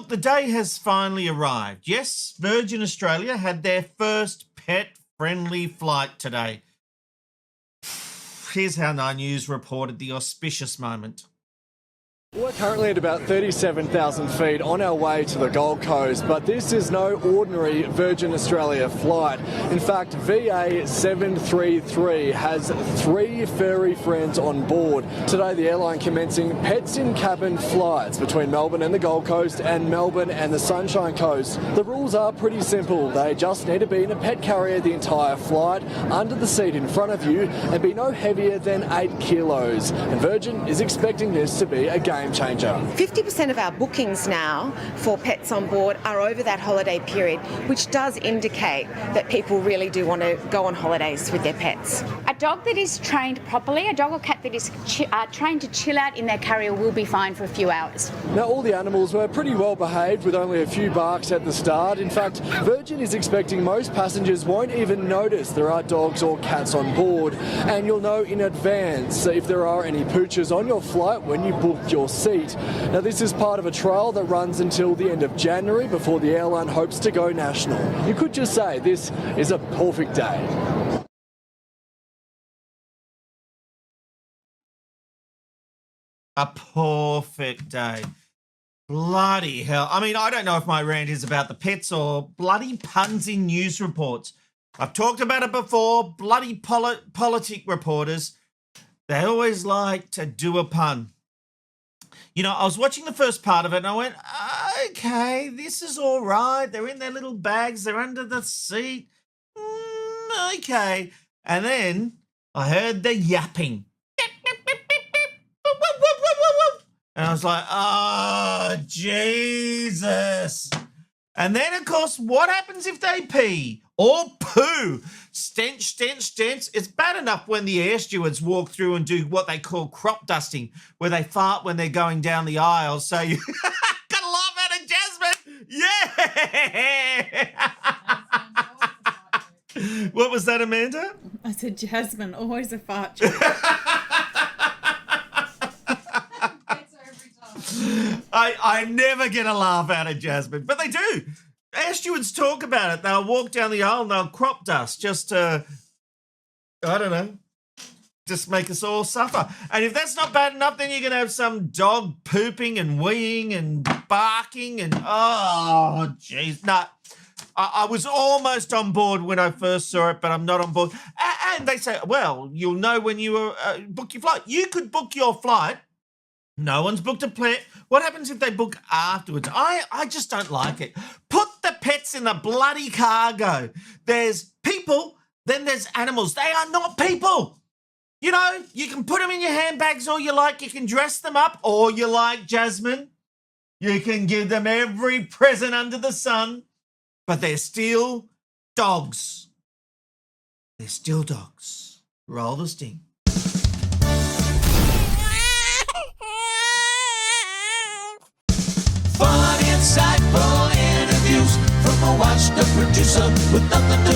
look, the day has finally arrived. Yes, Virgin Australia had their first pet-friendly flight today. Here's how Nine News reported the auspicious moment. We're currently at about 37,000 feet on our way to the Gold Coast, but this is no ordinary Virgin Australia flight. In fact, VA 733 has 3 furry friends on board. Today, the airline commencing pets in cabin flights between Melbourne and the Gold Coast and Melbourne and the Sunshine Coast. The rules are pretty simple. They just need to be in a pet carrier the entire flight, under the seat in front of you, and be no heavier than 8 kilos. And Virgin is expecting this to be a game changer. 50% of our bookings now for pets on board are over that holiday period, which does indicate that people really do want to go on holidays with their pets. A dog that is trained properly, a dog or cat that is trained to chill out in their carrier will be fine for a few hours. Now, all the animals were pretty well behaved with only a few barks at the start. In fact, Virgin is expecting most passengers won't even notice there are dogs or cats on board, and you'll know in advance if there are any pooches on your flight when you book your seat. Now, this is part of a trial that runs until the end of January before the airline hopes to go national. You could just say this is a perfect day. A perfect day. Bloody hell. I mean, I don't know if my rant is about the pets or bloody puns in news reports. I've talked about it before. Bloody politic reporters, they always like to do a pun. You know, I was watching the first part of it and I went, okay, this is all right. They're in their little bags. They're under the seat. Okay. And then I heard the yapping. And I was like, oh, Jesus. And then, of course, what happens if they pee or poo? Stench, stench, stench. It's bad enough when the air stewards walk through and do what they call crop dusting, where they fart when they're going down the aisle. So you gotta laugh at it, Jasmine. Yeah. What was that, Amanda? I said, Jasmine, always a fart joke. I never get a laugh out of Jasmine, but they do. Air stewards talk about it. They'll walk down the aisle and they'll crop dust just to, I don't know, just make us all suffer. And if that's not bad enough, then you're going to have some dog pooping and weeing and barking and, oh, jeez. No, I was almost on board when I first saw it, but I'm not on board. And they say, well, you'll know when you book your flight. You could book your flight. No one's booked a plane. What happens if they book afterwards? I just don't like it. Put the pets in the bloody cargo. There's people, then there's animals. They are not people. You know, you can put them in your handbags all you like. You can dress them up all you like, Jasmine. You can give them every present under the sun. But they're still dogs. They're still dogs. Roll the sting. Fun, insightful interviews from a washed-up producer with nothing to